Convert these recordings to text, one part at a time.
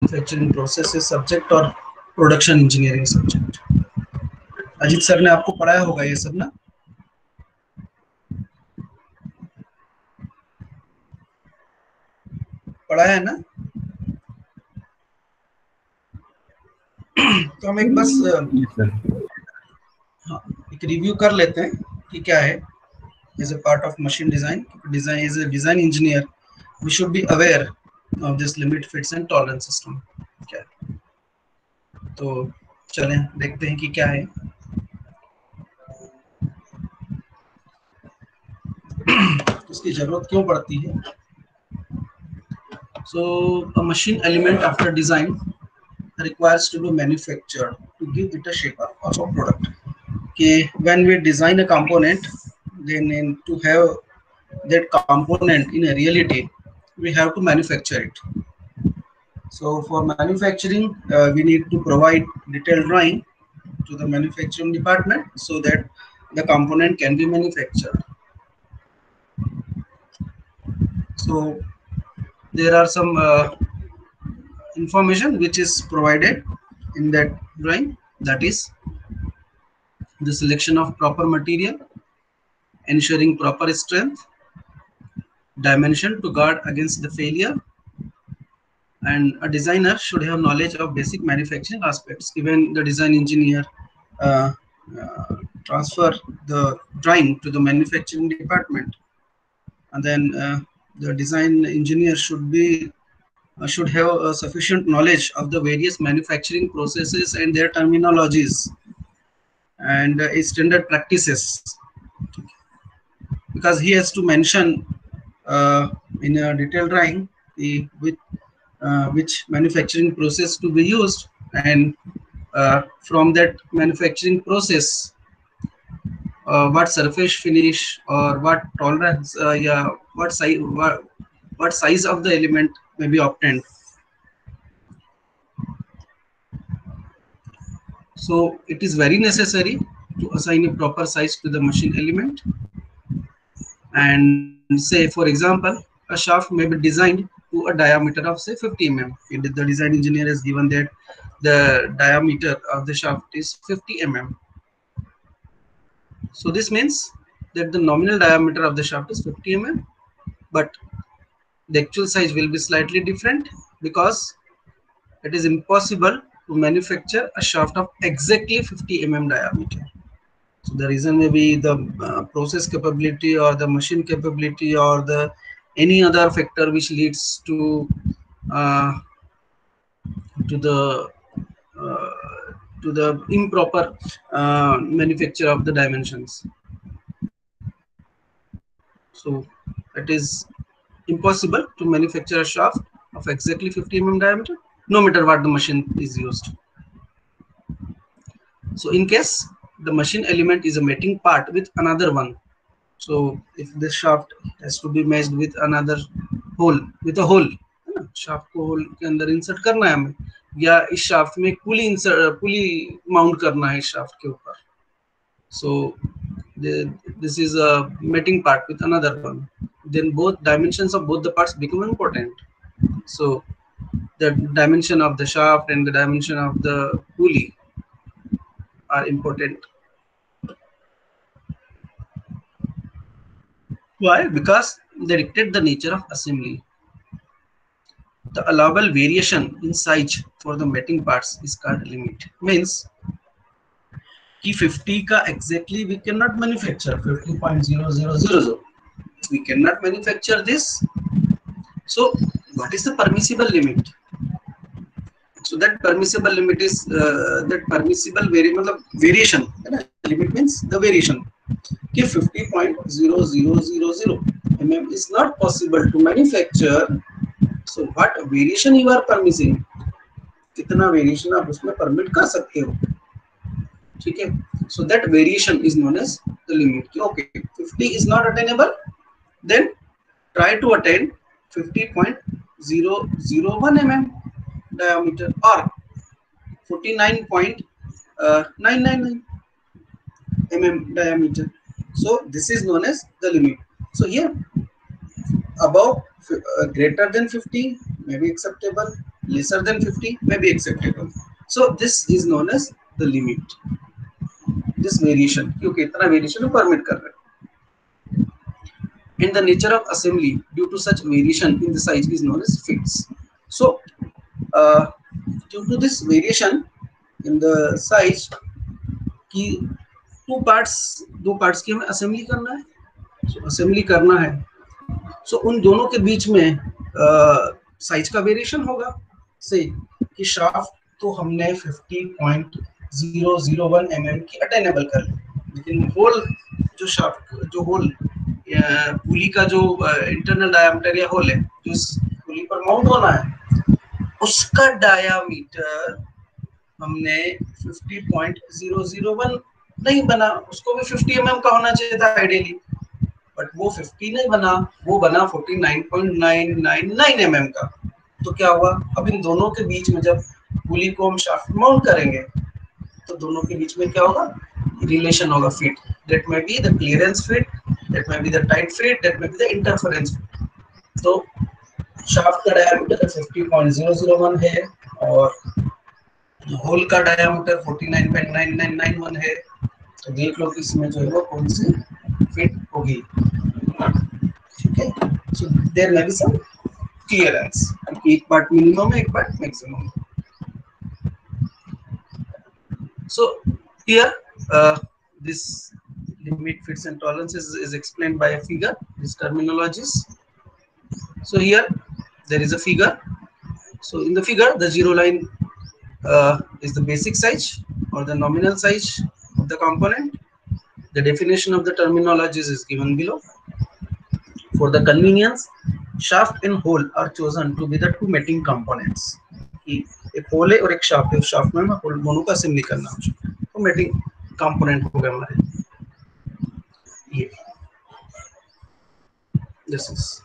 Manufacturing processes subject और production engineering subject. Ajit sir ने आपको पढ़ाया होगा ये सब ना? पढ़ाया है ना? तो हम एक बस हाँ, एक रिव्यू कर लेते हैं कि क्या है as a part of machine design. Design is a design engineer. We should be aware of this limit, fits and tolerance system. क्या है? तो चलें देखते हैं कि क्या है। इसकी जरूरत क्यों पड़ती है? So a machine element after design requires to be manufactured to give it a shape of a product. Okay, when we design a component, then to have that component in a reality, we have to manufacture it. So for manufacturing, we need to provide detailed drawing to the manufacturing department so that the component can be manufactured. So there are some information which is provided in that drawing, that is the selection of proper material, ensuring proper strength, dimension to guard against the failure, and a designer should have knowledge of basic manufacturing aspects. Even the design engineer uh, transfer the drawing to the manufacturing department, and then the design engineer should have sufficient knowledge of the various manufacturing processes and their terminologies and standard practices, because he has to mention in a detailed drawing which manufacturing process to be used, and from that manufacturing process what surface finish or what tolerance what size of the element may be obtained. So it is very necessary to assign a proper size to the machine element. And say for example, a shaft may be designed to a diameter of say 50 mm. The design engineer has given that the diameter of the shaft is 50 mm. So this means that the nominal diameter of the shaft is 50 mm, but the actual size will be slightly different because it is impossible to manufacture a shaft of exactly 50 mm diameter. So the reason may be the process capability or the machine capability or the any other factor which leads to the uh, to the improper manufacture of the dimensions. So it is impossible to manufacture a shaft of exactly 50 mm diameter, no matter what the machine is used. So in case the machine element is a mating part with another one, so if this shaft has to be matched with another hole, with a hole, shaft को hole के अंदर insert करना है हमें, या इस shaft में pulley mount करना है इस shaft के ऊपर. So this is a mating part with another one. Then both dimensions of both the parts become important. So the dimension of the shaft and the dimension of the pulley are important. Why? Because they dictate the nature of assembly. The allowable variation in size for the mating parts is called limit. Means कि 50 का exactly we cannot manufacture 50.0000. We cannot manufacture this. So what is the permissible limit? So that permissible limit is that permissible variation. Limit means the variation. कि 50.0000 mm is not possible to manufacture. So what variation you are permitting? कितना variation आप उसमें permit कर सकते हो? ठीक है? So that variation is known as the limit. Okay, 50 is not attainable, then try to attain 50.001 mm diameter or 49.999 mm diameter. So this is known as the limit. So here above greater than 50 may be acceptable, lesser than 50 may be acceptable. So this is known as the limit. This variation, क्योंकि इतना variation permit कर रहे हैं. And the nature of assembly due to such variation in the size is known as fits. So due to this variation in the size की दो parts की हमें assembly करना है. So असेंबली करना है, सो उन दोनों के बीच में साइज का वेरिएशन होगा. से कि शाफ्ट तो हमने 50.001 mm की अटेनेबल कर ली, लेकिन होल जो शाफ्ट जो होल पुली का जो इंटरनल डायामीटर या होल है जो इस पुली पर माउंट होना है, उसका डायामीटर हमने 50.001 नहीं बना. उसको भी 50 mm का होना चाहिए था आइडियली, बट वो 50 नहीं बना, वो बना 49.999 mm का. तो क्या हुआ, अब इन दोनों के बीच में जब पुली को हम शाफ्ट माउंट करेंगे तो दोनों के बीच में क्या होगा, रिलेशन होगा fit. That may be the clearance fit, that may be the tight fit, that may be the interference fit. तो शाफ्ट का डायमीटर 50.001 है और होल का डायमीटर 49.9991 है. तो देख लो कि इसमें जो है वो कौन सी फिट होगी. ठीक है. So there may be some clearance, एक पार्ट मिनिमम है, एक part maximum. So here this limit, fits and tolerances is explained by a figure, this terminologies. So here there is a figure. So in the figure the zero line is the basic size or the nominal size of the component. The definition of the terminologies is given below. For the convenience, shaft and hole are chosen to be the two mating components. एक whole है और एक shaft है, shaft में हम दोनों का assembly करना है, तो मेटिंग कंपोनेंट हो गए हमारे ये. दिस इज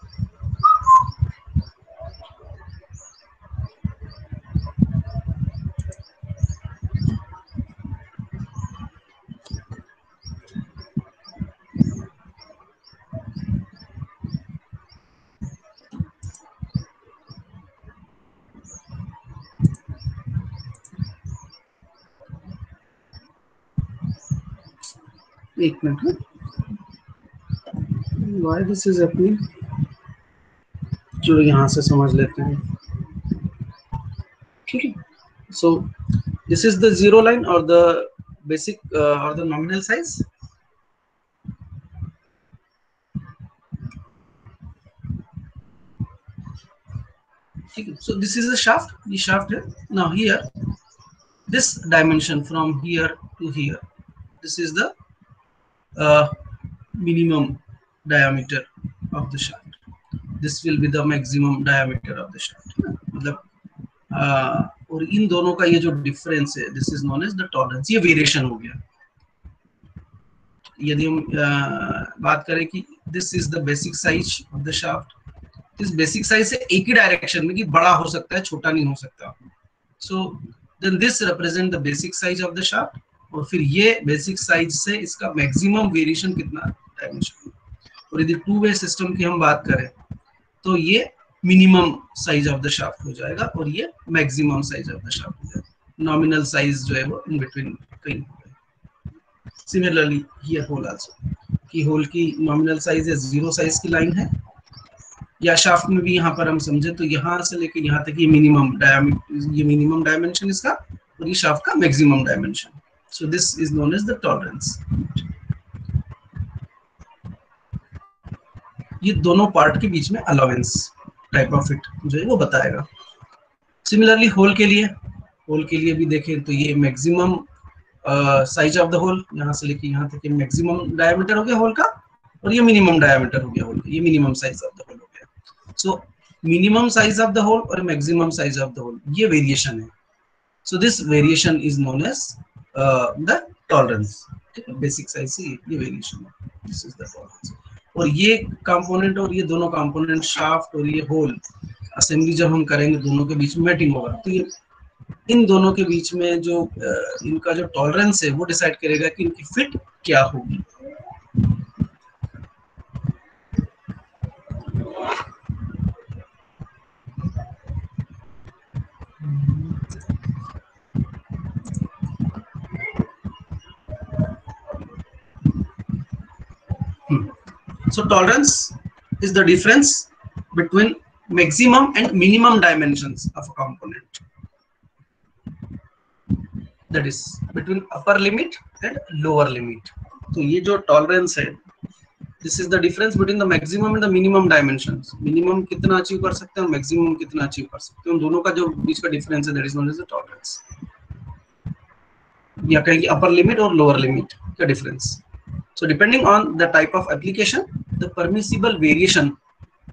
एक minute. Why this is happening? जो यहाँ से समझ लेते हैं. ठीक है. So this is the zero line or the basic or the nominal size. ठीक है. So this is the shaft. ये shaft है. Now here this dimension from here to here, this is the minimum diameter of the shaft. This will be the maximum diameter of the shaft. मतलब और इन दोनों का ये जो difference है, this is known as the tolerance. ये variation हो गया. यदि हम बात करें कि this is the basic size of the shaft, इस बेसिक साइज से एक ही डायरेक्शन में कि बड़ा हो सकता है, छोटा नहीं हो सकता. So then this represent the basic size of the shaft. और फिर ये बेसिक साइज से इसका मैक्सिमम वेरिएशन कितना डायमेंशन. और यदि टू वे सिस्टम की हम बात करें तो ये minimum size of the shaft हो जाएगा और ये maximum size of the shaft हो जाएगा. नॉमिनल साइज जो है वो इन बिटवीन कहीं. सिमिलरली हियर होल आल्सो, कि होल की नॉमिनल साइज है, जीरो साइज की लाइन है, या शाफ्ट में भी यहाँ पर हम समझे तो यहाँ से लेकर यहाँ तक ये मिनिमम डायमेंशन इसका, और ये शाफ्ट का maximum dimension. So this is known as the tolerance. ये दोनों पार्ट के बीच में अलाउंस टाइप ऑफ फिट जो है वो बताएगा. सिमिलरली होल के लिए भी देखें तो ये maximum size of the hole, यहाँ से लेके यहाँ तक मैक्सिमम डायमीटर हो गया होल का, और ये मिनिमम डायमीटर हो गया होल का, ये minimum size of the hole हो गया. So minimum size of the hole और maximum size of the hole, ये वेरिएशन है. So this variation is known as the tolerance. Basic size से ये वेरिएशन है, दिस इज द टॉलरेंस. और ये कंपोनेंट और ये दोनों कंपोनेंट शाफ्ट और ये होल असेंबली जब हम करेंगे दोनों के बीच में मैटिंग होगा, तो ये इन दोनों के बीच में जो इनका जो टॉलरेंस है वो डिसाइड करेगा कि इनकी फिट क्या होगी. So tolerance is the difference between maximum and minimum dimensions of a component. That is between upper limit and lower limit. तो ये जो tolerance है, this is the difference between the maximum and the minimum dimensions. Minimum कितना achieve कर सकते हैं और maximum कितना अचीव कर सकते हैं, उन दोनों का जो बीच का difference है, that is known as the tolerance. या कहेंगे upper limit और lower limit का difference. So depending on the type of application, the permissible variation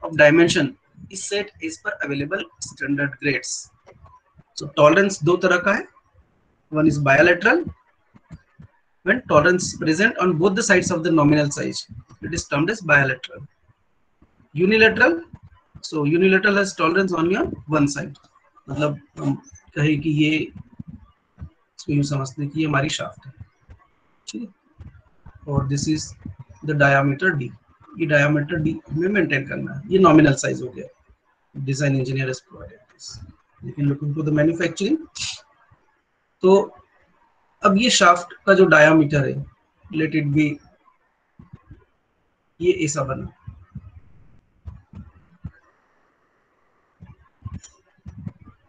of dimension is set as per available standard grades. So tolerance दो तरह का है. One is bilateral. When tolerance is present on both the sides of the nominal size, it is termed as bilateral. Unilateral. So unilateral has tolerance only on one side. मतलब हम कहें कि ये इसको यूँ समझते हैं कि ये हमारी शाफ्ट है, ठीक है, और this is the diameter D. ये डायामीटर डी हमें मेंटेन करना है. ये नॉमिनल साइज हो गया. Design engineer has provided this. लेकिन लुकिंग टू द मैन्युफैक्चरिंग, तो अब ये शाफ्ट का जो डायामीटर है, लेट इट बी, ये ऐसा बना,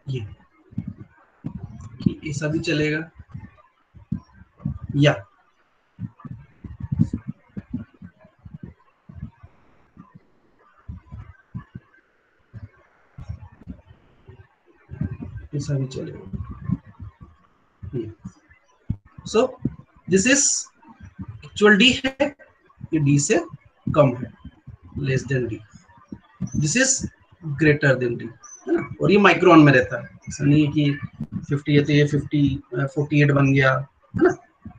ये ऐसा भी चलेगा, या ऐसा भी चलेगा. सो दिस इज एक्चुअल डी है, ये डी से कम है, less than D. This is greater than D, है ना, और ये माइक्रोन में रहता है. ऐसा नहीं है कि 50 है तो ये 48 बन गया, है ना,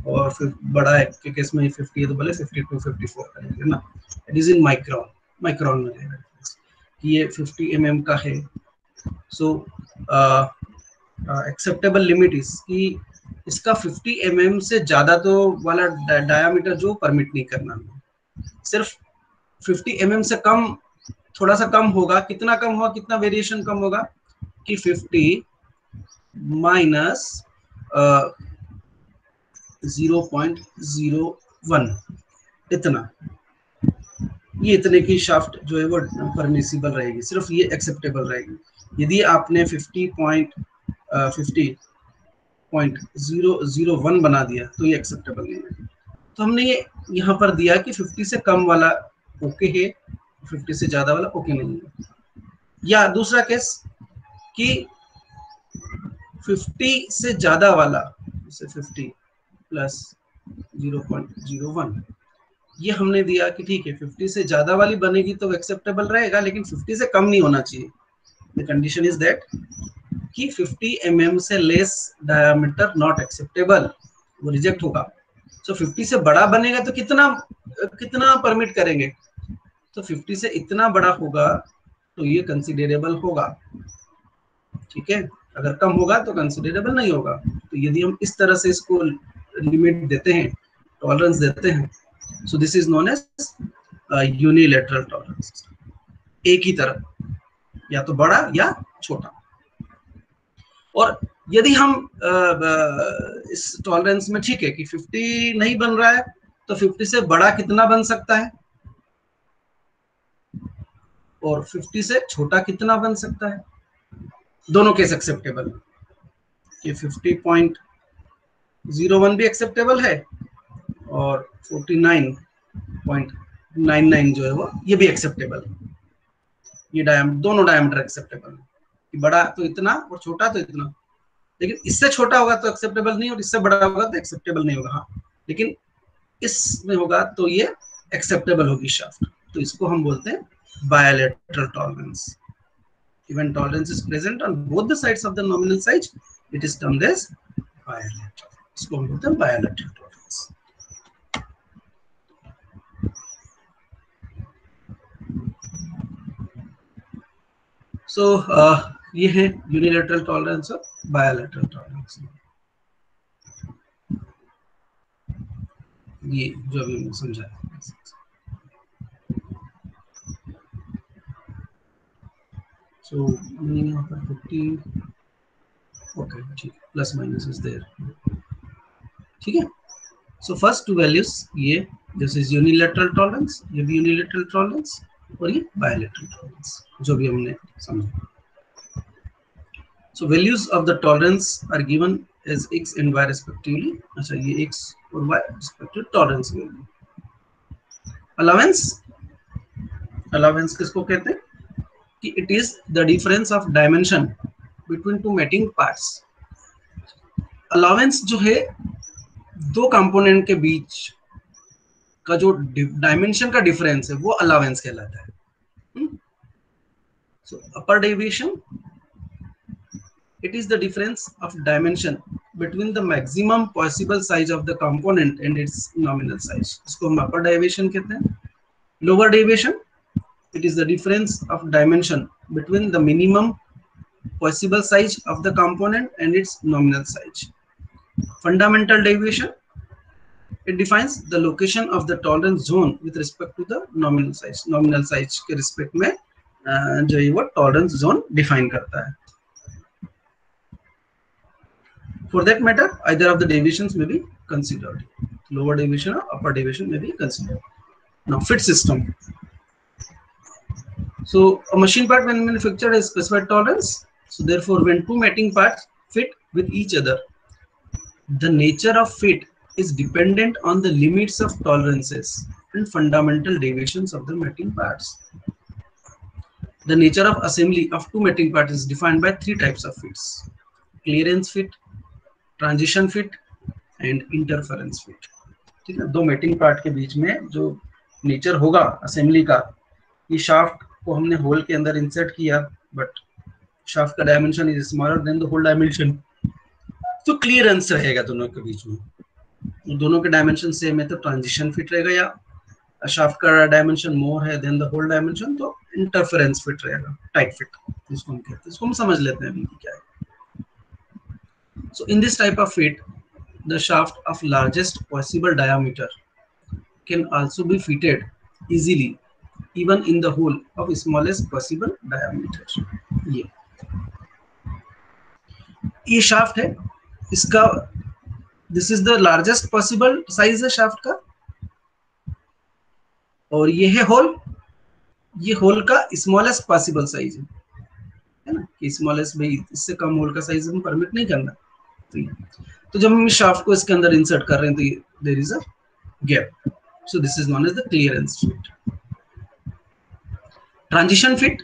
और फिर बड़ा है के केस में 50 है तो भले 52 54 करेंगे ना. इट इज इन माइक्रोन में रहेगा कि ये 50 mm का है. सो एक्सेप्टेबल लिमिट इज कि इसका 50 mm से ज्यादा तो वाला डायामीटर जो परमिट नहीं करना. सिर्फ 50 mm से कम, थोड़ा सा कम होगा. कितना कम होगा, कितना वेरिएशन कम होगा कि 50 माइनस 0.01, इतना, ये इतने की शाफ्ट जो है वो परमिसिबल रहेगी, सिर्फ ये एक्सेप्टेबल रहेगी. यदि आपने 50.001 बना दिया तो ये एक्सेप्टेबल नहीं है. तो हमने ये यहाँ पर दिया कि 50 से कम वाला ओके है, 50 से ज्यादा वाला ओके नहीं है. या दूसरा केस कि 50 से ज्यादा वाला, जैसे 50 प्लस 0.01, ये हमने दिया कि ठीक है 50 से ज्यादा वाली बनेगी तो एक्सेप्टेबल रहेगा, लेकिन 50 से कम नहीं होना चाहिए. द कंडीशन इज दैट कि 50 mm से लेस डायमीटर नॉट एक्सेप्टेबल, वो रिजेक्ट होगा. सो 50 से बड़ा बनेगा तो कितना परमिट करेंगे, तो 50 से इतना बड़ा होगा तो ये कंसिडरेबल होगा, ठीक है. अगर कम होगा तो कंसिडरेबल नहीं होगा. तो यदि हम इस तरह से इसको लिमिट देते हैं, टॉलरेंस देते हैं, so this is known as unilateral tolerance. एक ही तरफ, या तो बड़ा या छोटा. और यदि हम इस टॉलरेंस में, ठीक है कि 50 नहीं बन रहा है, तो 50 से बड़ा कितना बन सकता है और 50 से छोटा कितना बन सकता है. दोनों केस एक्सेप्टेबल है कि 50.01 भी एक्सेप्टेबल है और 49.99 जो है वो ये भी एक्सेप्टेबल है. ये दोनों डायमीटर एक्सेप्टेबल है कि बड़ा तो इतना और छोटा तो इतना. लेकिन इससे छोटा होगा तो एक्सेप्टेबल नहीं, और इससे बड़ा होगा तो एक्सेप्टेबल नहीं होगा. हाँ, लेकिन इसमें होगा तो ये एक्सेप्टेबल होगी शाफ्ट. तो इसको हम बोलते हैं bilateral tolerance. When tolerance is present on both the sides of the nominal size, it is termed as bilateral. इसको हम बोलते हैं bilateral tolerance. So ये है unilateral tolerance और bilateral tolerance. ये जो अभी मैं समझाया. So यहाँ पर 50, okay, ठीक, प्लस माइनस इज देयर, ठीक है. सो फर्स्ट टू वैल्यूज ये दिस इज यूनिलैटरल टॉलरेंस, ये भी यूनिलैटरल टॉलरेंस, और ये बायलैटरल टॉलरेंस जो भी हमने समझा। So values of the tolerance are given as x and y respectively. अच्छा ये x और y respective tolerance value. Allowance, allowance किसको कहते हैं कि it is the difference of dimension between two mating parts. Allowance जो है दो कंपोनेंट के बीच का जो डायमेंशन का डिफरेंस है वो अलावेंस कहलाता है। So upper deviation, it is the difference of dimension between the maximum possible size of the component and its nominal size. इसको हम upper deviation कहते हैं। Lower deviation, it is the difference of dimension between the minimum possible size of the component and its nominal size. Fundamental deviation, it defines the location of the tolerance zone with respect to the nominal size. Nominal size के respect में जो ये वो tolerance zone define करता है। For that matter, either of the deviations may be considered. Lower deviation or upper deviation may be considered. Now, fit system. So, a machine part when manufactured has specified tolerance. So, therefore, when two mating parts fit with each other, the nature of fit is dependent on the limits of tolerances and fundamental deviations of the mating parts. The nature of assembly of two mating parts is defined by three types of fits: clearance fit, transition fit and interference fit. ठीक है, दो mating part के बीच में जो nature होगा assembly का, ये shaft को हमने होल के अंदर इंसर्ट किया बट शाफ्ट का dimension is smaller than the hole dimension, तो क्लियरेंस रहेगा दोनों के बीच में। दोनों के डायमेंशन सेम है तो ट्रांजिशन फिट रहेगा, या शाफ्ट का डायमेंशन मोर है देन द होल डायमेंशन तो इंटरफेरेंस फिट रहेगा, टाइट फिट जिसको हम कहते हैं। इसको हम समझ लेते हैं अभी क्या है। So in this type of fit, the shaft of largest possible diameter can also be fitted easily even in the hole of smallest possible diameter. ये शाफ्ट है, इसका this is the largest possible size है shaft का, और ये है whole, ये whole का स्मॉलेस्ट पॉसिबल साइज है ना, कि स्मॉलेस्ट भाई इससे कम होल का साइज हम परमिट नहीं करना। तो जब हम शाफ्ट को इसके अंदर इंसर्ट कर रहे हैं तो there is a gap, so this is known as the clearance fit. Transition fit,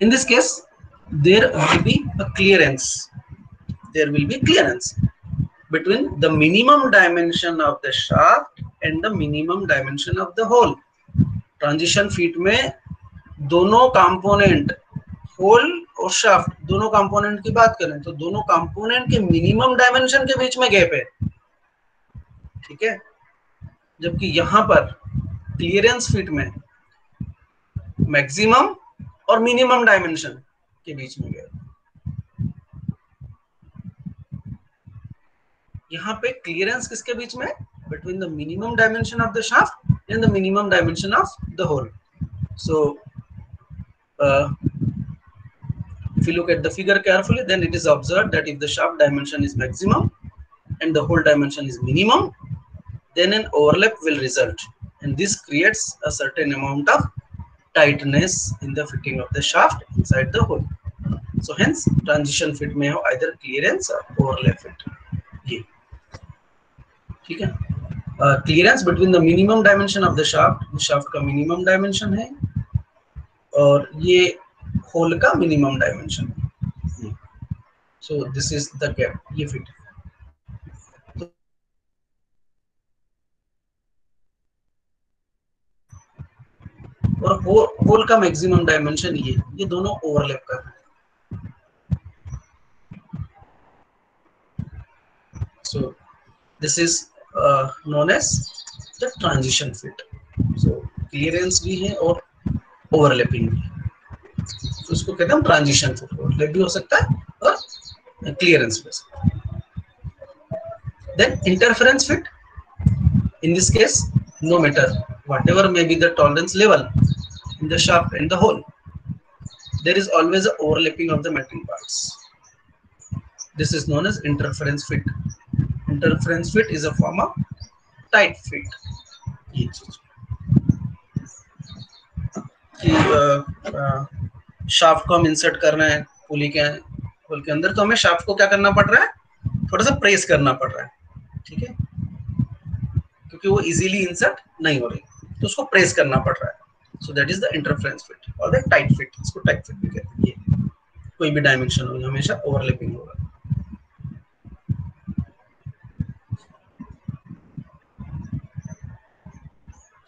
in this case there will be a clearance, there will be clearance between the minimum dimension of the shaft and the minimum dimension of the hole. Transition fit में दोनों component, whole और shaft, दोनों component की बात करें तो दोनों component के मिनिमम डायमेंशन के बीच में गैप है, ठीक है, जबकि यहां पर क्लियरेंस फिट में मैक्सिमम और मिनिमम डायमेंशन के बीच में गैप। यहाँ पे क्लियरेंस किसके बीच में? Between the minimum dimension of the shaft and the minimum dimension of the hole. So if you look at the figure carefully, then it is observed that if the shaft dimension is maximum and the hole dimension is minimum, then an overlap will result, and this creates a certain amount of tightness in the fitting of the shaft inside the hole. So hence transition fit may have either clearance or overlap fit. ये ठीक है, clearance between the minimum dimension of the shaft, shaft का minimum dimension है और ये whole का minimum dimension, so this is the gap, ये fit. और होल का मैक्सिमम डायमेंशन ये दोनों ओवरलैप कर रहे हैं। So this is known as the transition fit. So clearance भी है और overlapping भी, तो उसको कहते हैं हम ट्रांजिशन फिट। ओवरलैप भी हो सकता है और क्लियरेंस भी हो सकता है। Then interference fit, in this case no matter whatever may be the tolerance level in the shaft and the hole, there is always an overlapping of the mating parts. This is known as interference fit. Interference fit is a form of tight fit. चीज कि shaft को हम insert कर रहे हैं पुली के whole के अंदर, तो हमें शाफ्ट को क्या करना पड़ रहा है, थोड़ा सा प्रेस करना पड़ रहा है, ठीक है, क्योंकि वो इजीली इंसर्ट नहीं हो रही, तो उसको प्रेस करना पड़ रहा है. So that is the interference fit और द टाइट फिट. इसको टाइट फिट भी कहते हैं. कोई भी डायमेंशन हो हमेशा ओवरलैपिंग होगा.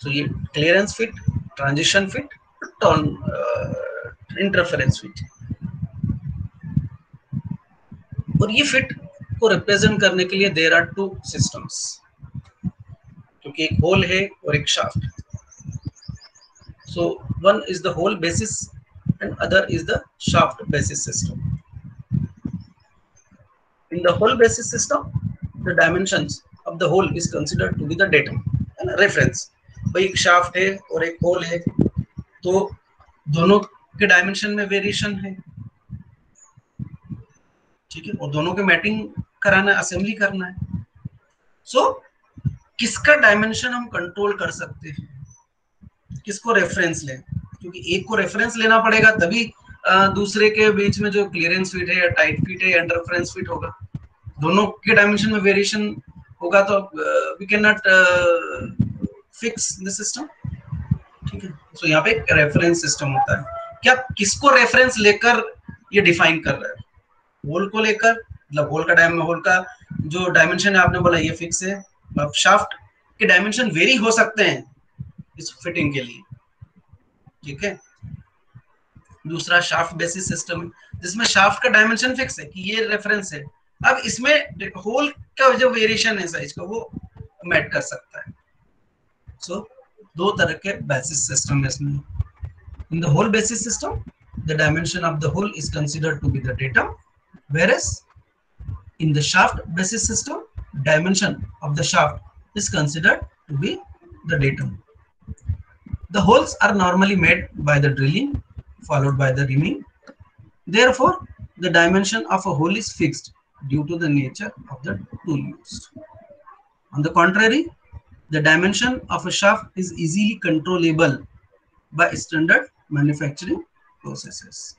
सो ये clearance fit, transition fit, interference fit. और ये फिट को रिप्रेजेंट करने के लिए देयर आर टू सिस्टम्स, क्योंकि एक होल है और एक shaft. So one is the hole basis and other is the shaft basis system. In the hole basis system, the dimensions of the hole is considered to be the datum and reference. भाई एक shaft है और एक whole है, तो दोनों के dimension में वेरिएशन है, ठीक है, और दोनों के मैटिंग कराना है, असेंबली करना है. सो किसका डायमेंशन हम कंट्रोल कर सकते हैं, किसको रेफरेंस लें, क्योंकि एक को रेफरेंस लेना पड़ेगा तभी दूसरे के बीच में जो क्लियरेंस फिट है या टाइट फिट है या इंटरफेरेंस फिट होगा. दोनों के डायमेंशन में वेरिएशन होगा तो we can not fix the system, ठीक है. सो यहाँ पे रेफरेंस सिस्टम होता है. क्या किसको रेफरेंस लेकर ये डिफाइन कर रहा है, होल को लेकर, मतलब होल का जो डायमेंशन है आपने बोला ये फिक्स है. अब शाफ्ट के डायमेंशन वेरी हो सकते हैं इस फिटिंग के लिए, ठीक है. दूसरा शाफ्ट बेसिस सिस्टम है जिसमें शाफ्ट का डायमेंशन फिक्स है कि ये रेफरेंस है. अब इसमें होल का जो वेरिएशन है साइज का वो मैट कर सकता है. सो दो तरह के बेसिस सिस्टम है इसमें. In the hole basis system the dimension of the hole is considered to be the datum, whereas in the shaft basis system dimension of the shaft is considered to be the datum. The holes are normally made by the drilling followed by the reaming. Therefore, the dimension of a hole is fixed due to the nature of the tool used. On the contrary, the dimension of a shaft is easily controllable by standard manufacturing processes.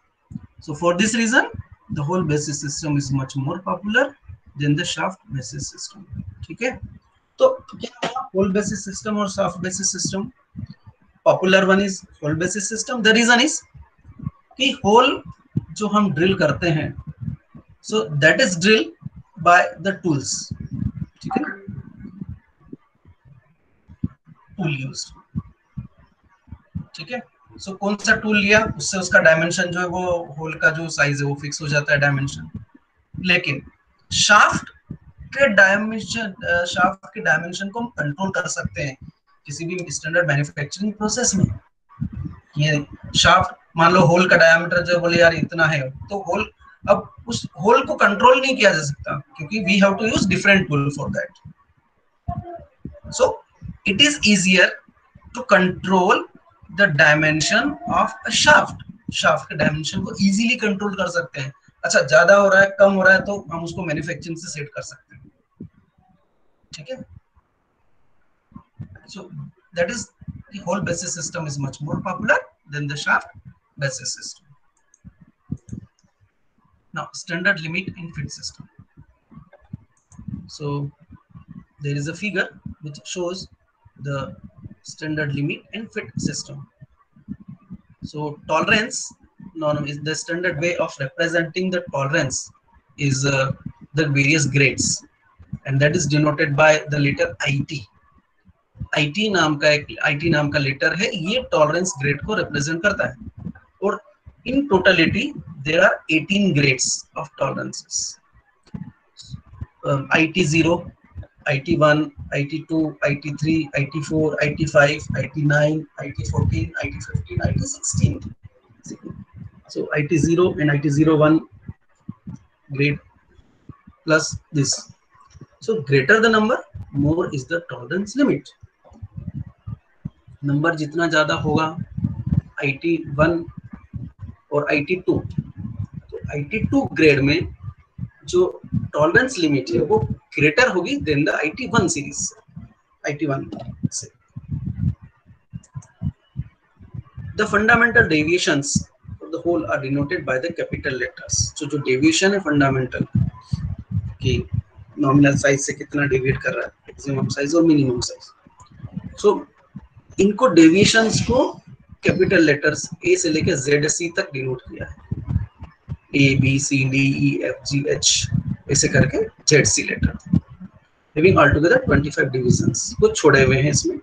So, for this reason, the hole basis system is much more popular than the shaft basis system. ठीक है, तो क्या hole basis system और shaft basis system? Popular one is hole basis system. The reason is कि whole जो हम drill करते हैं, so that is drill by the tools, ठीक है, टूल यूज्ड, ठीक है. सो कौन सा टूल लिया उससे उसका डायमेंशन जो है वो होल का जो साइज है वो फिक्स हो जाता है डायमेंशन. लेकिन शाफ्ट के डायमेंशन को हम कंट्रोल कर सकते हैं किसी भी स्टैंडर्ड मैन्युफैक्चरिंग प्रोसेस में. ये शाफ्ट मान लो होल का डायमीटर जो बोले यार इतना है, तो होल, अब उस होल को कंट्रोल नहीं किया जा सकता क्योंकि we have to use different tool for that. So it is easier to control the dimension of a shaft. Shaft के डायमेंशन को इजीली कंट्रोल कर सकते हैं. अच्छा, ज्यादा हो रहा है, कम हो रहा है, तो हम उसको मैन्युफैक्चरिंग से सेट कर सकते हैं, ठीक है. So that is the whole basis system is much more popular than the shaft basis system. Now, standard limit in fit system. So there is a figure which shows the standard limit in fit system. So tolerance norm is the standard way of representing the tolerance is the various grades, and that is denoted by the letter IT. IT नाम का letter है, ये tolerance grade को represent करता है. और in totality there are 18 grades of tolerances. IT0, IT1, IT2, IT3, IT4, IT5, IT9, IT14, IT15, IT16. So IT0 and IT01 grade plus this. So greater the number, more is the tolerance limit. Number जितना ज्यादा होगा IT1 और IT2, तो IT2 grade में जो tolerance limit है वो greater होगी then the IT1 series, IT1 से. The fundamental deviations of the whole are denoted by the capital letters. So जो deviation है fundamental कि nominal size से कितना deviate कर रहा है, maximum size और minimum size. So इनको deviations को capital letters A से लेके ZC तक denote किया है. A B C D E F G H ऐसे करके ZC letter. Having altogether 25 divisions. कुछ छोड़े हुए हैं इसमें.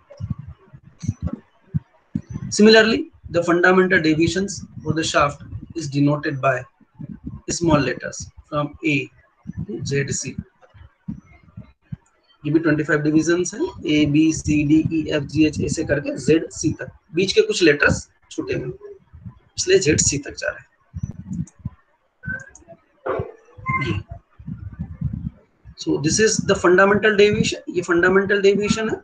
Similarly, the fundamental deviations for the shaft is denoted by small letters from A to ZC. ये भी 25 divisions हैं, A B C D E F G H ऐसे करके ZC तक. बीच के कुछ letters छूटे हुए, इसलिए ZC तक जा रहे हैं. So this is the fundamental deviation. ये fundamental deviation है,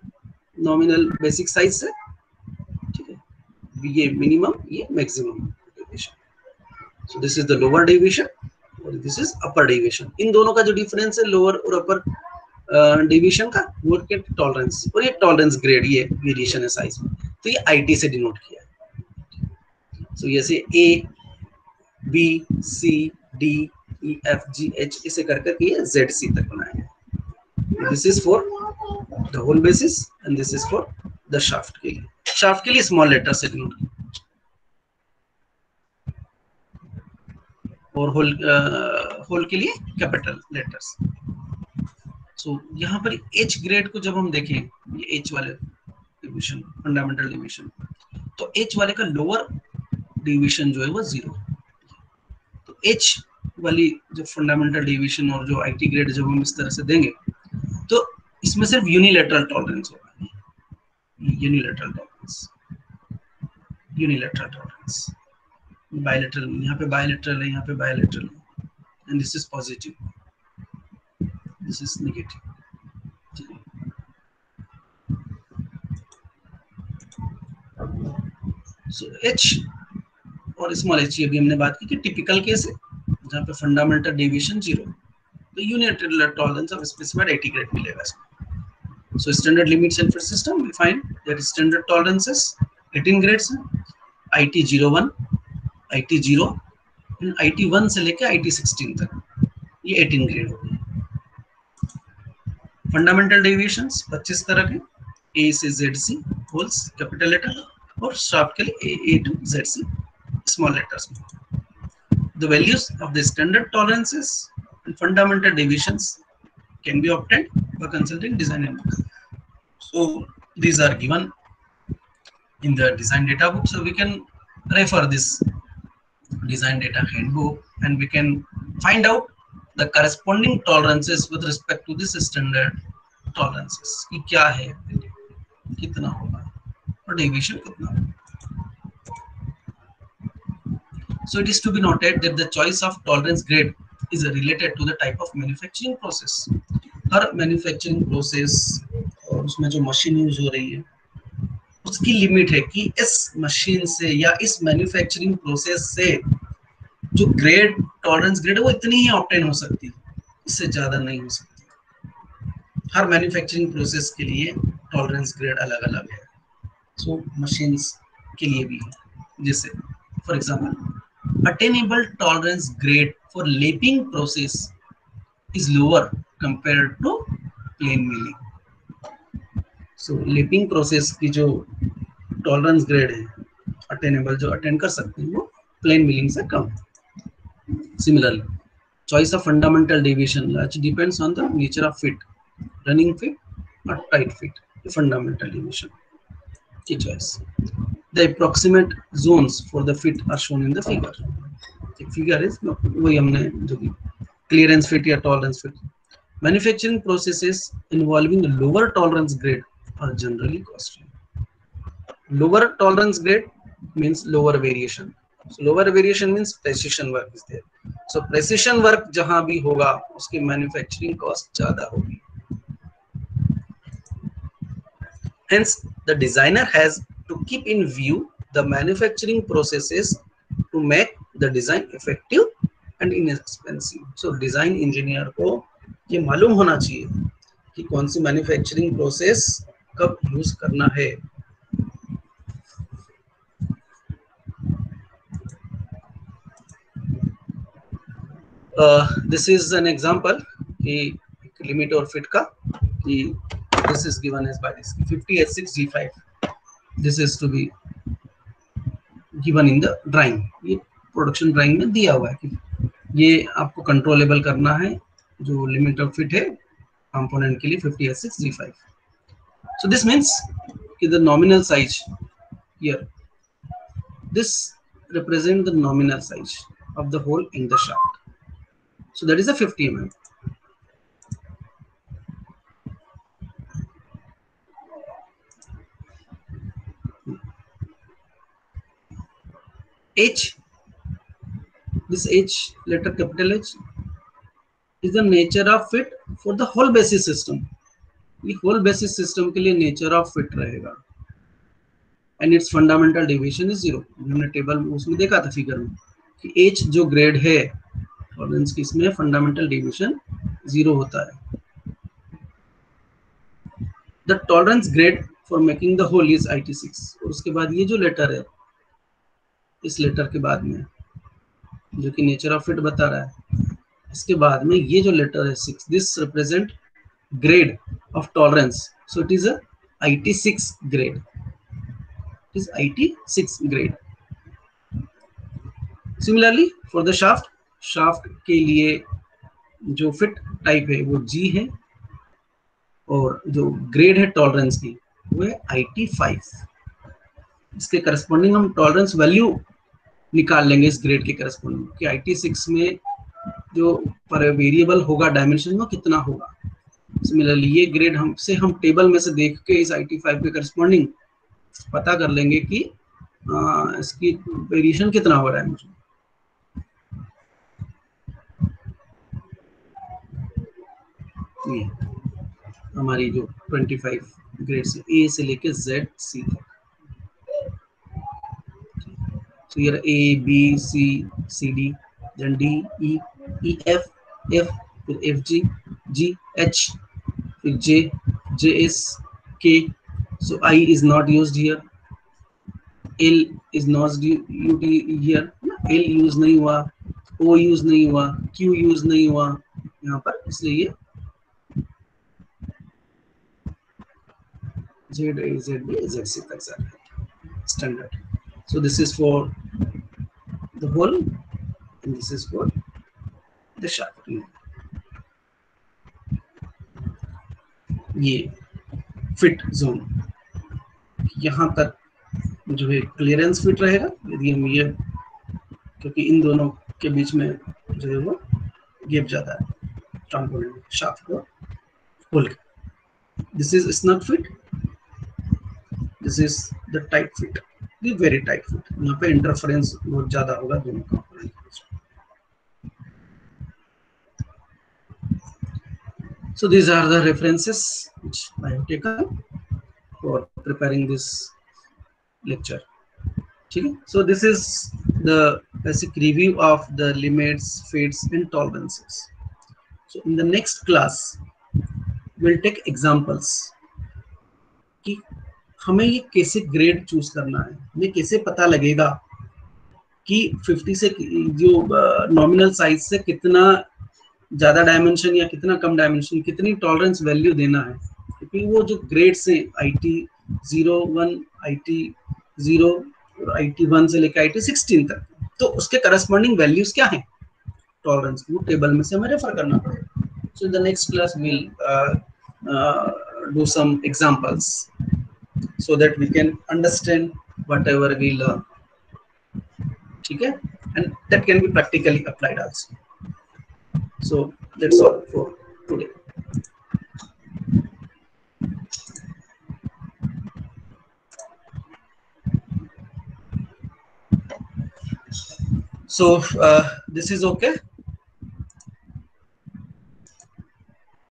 nominal basic size से. ये मिनिमम, ये maximum deviation. So this is the lower deviation और दिस इज अपर डेविएशन. इन दोनों का जो डिफरेंस है लोअर और अपर डेविएशन का, वो के टॉलरेंस और ये टॉलरेंस ग्रेड, ये वेरिएशन है साइज में, तो ये आईटी से डिनोट किया है. सो ये से A B C D E F G H ऐसे करके ये जेड सी तक बनाया है. This is for the hole basis and this is for the shaft के लिए. शाफ्ट के लिए स्मॉल लेटर से डिनोट और होल के लिए कैपिटल लेटर्स. सो यहाँ पर एच ग्रेड को जब हम देखें, ये एच वाले डिवीजन फंडामेंटल डिवीजन, तो एच वाले का लोअर डिवीजन जो है वो 0. तो एच वाली जो फंडामेंटल डिवीजन और जो आईटी ग्रेड जब हम इस तरह से देंगे तो इसमें सिर्फ यूनिलैटरल टॉलरेंस होगा. यूनिलैटरल टॉलरेंस, बायलैटरल, यहाँ पे बायलैटरल है, यहाँ पे बायलैटरल है, and this is positive, this is negative. So H और स्मॉल एच, ये भी हमने बात की कि टिपिकल केस है जहाँ पे फंडामेंटल डेविएशन 0, तो unilateral tolerance of specified IT grade मिलेगा इसमें. So standard limits and fit system, we find that standard tolerances 18 grades हैं, IT 01, IT 0, IT 1 से लेके IT 16 तक, ये 18 ग्रेड हो गए. फंडामेंटल डेविएशंस 25 तरह के, A से ZC होल्स कैपिटल लेटर और शाफ्ट के लिए A to ZC small letters में. The values of the standard tolerances and fundamental deviations can be obtained by consulting design handbook. So these are given in the design data book, so we can refer this design data handbook and we can find out the corresponding tolerances with respect to this standard tolerances कि क्या है, कितना होगा और deviation कितना होगा. So it is to be noted that the choice of tolerance grade is related to the type of manufacturing process. Her manufacturing process और उसमें जो मशीन यूज हो रही है उसकी लिमिट है कि इस मशीन से या इस मैन्युफैक्चरिंग प्रोसेस से जो ग्रेड टॉलरेंस ग्रेड है वो इतनी ही ऑब्टेन हो सकती है, इससे ज्यादा नहीं हो सकती. हर मैन्युफैक्चरिंग प्रोसेस के लिए टॉलरेंस ग्रेड अलग अलग है. सो मशीन्स के लिए भी है, जैसे for example attainable tolerance grade for lapping process is lower compared to plain milling. So lapping process की जो टॉलरेंस ग्रेड है अटेनेबल, जो अटेंड कर सकते हैं, वो प्लेन मिलिंग से कम. Similarly, choice of fundamental deviation which depends on the nature of fit, running fit or tight fit. The fundamental deviation की choice. The approximate zones for the fit are shown in the figure. The figure is वही हमने जो clearance fit या tolerance fit. Manufacturing processes involving lower tolerance grade are generally costly. Lower tolerance grade means lower variation. So lower variation means precision work is there. So precision work जहां भी होगा उसकी manufacturing cost ज्यादा होगी. Hence, the designer has to keep in view the manufacturing processes to make the design effective and inexpensive. So design engineer को ये मालूम होना चाहिए कि कौन सी मैन्युफैक्चरिंग प्रोसेस कब यूज करना है This is an example कि limit और fit का कि this is given as by this 50H6G5. This is to be given in the drawing. ये प्रोडक्शन ड्राइंग में दिया हुआ है कि ये आपको कंट्रोलेबल करना है जो लिमिट ऑफ फिट है कंपोनेंट के लिए 50H6G5. So this means कि the nominal size here, this represent the nominal size of the hole in the shaft. So that is a 50 mm. H, this H letter capital H is the nature of fit for the whole basis system. ये whole basis system के लिए nature of fit रहेगा. And its fundamental deviation is 0. हमने table उसमें देखा था figure में कि H जो ग्रेड है टॉलरेंस की इसमें फंडामेंटल डेविएशन 0 होता है. The tolerance grade for making the hole is IT6. और उसके बाद ये जो लेटर है इस लेटर के बाद में जो कि नेचर ऑफ फिट बता रहा है, इसके बाद में ये जो लेटर है 6, this represent grade of tolerance. So it is a IT6 grade. It is IT6 grade. Similarly for the shaft, shaft के लिए जो फिट टाइप है वो G है और जो ग्रेड है टॉलरेंस की वो है IT5. इसके करस्पॉन्डिंग हम टॉलरेंस वैल्यू निकाल लेंगे इस ग्रेड के करस्पॉन्डिंग कि IT6 में जो पर वेरिएबल होगा डायमेंशन में कितना होगा. सिमिलरली ये ग्रेड हम टेबल में से देख के इस IT5 के करस्पॉन्डिंग पता कर लेंगे कि इसकी वेरिएशन कितना हो रहा है मुझे. ये हमारी जो 25 ग्रेड से A से लेके Z C तक. So here A B C C D then D E E F F फिर F G G H फिर J J S K. So I is not used here. L is not used here. L use नहीं हुआ, O use नहीं हुआ, Q use नहीं हुआ यहाँ पर, इसलिए ये Z A Z B Z C तक standard. So this is for the hole and this is for the shaft. ये फिट जोन यहाँ तक जो है क्लियरेंस फिट रहेगा यदि हम ये, क्योंकि इन दोनों के बीच में जो है वो गैप जाता है कंपोनेंट शाफ्ट को hole. This is snug fit, this is the tight fit, ये वेरी टाइट फिट. यहाँ पे इंटरफेरेंस बहुत ज्यादा होगा दोनों कंपोनेंट के बीच में. So these are the references which I have taken for preparing this lecture. Okay? So this is the basic review of the limits, fits and tolerances. So in the next class we'll take examples कि हमें ये कैसे grade choose करना है, हमें कैसे पता लगेगा कि 50 से जो नॉमिनल साइज से कितना ज्यादा डायमेंशन या कितना कम डायमेंशन, कितनी टॉलरेंस वैल्यू देना है. क्योंकि वो जो ग्रेड्स हैं IT01, IT0 और IT1 से लेकर IT16 तक, तो उसके करस्पॉन्डिंग वैल्यूज क्या हैं टॉलरेंस, वो टेबल में से हमें रेफर करना पड़ेगा. So in the next class will do some examples so that we can understand whatever we learn. Okay, and that can be practically applied also. So that's all for today. So this is okay.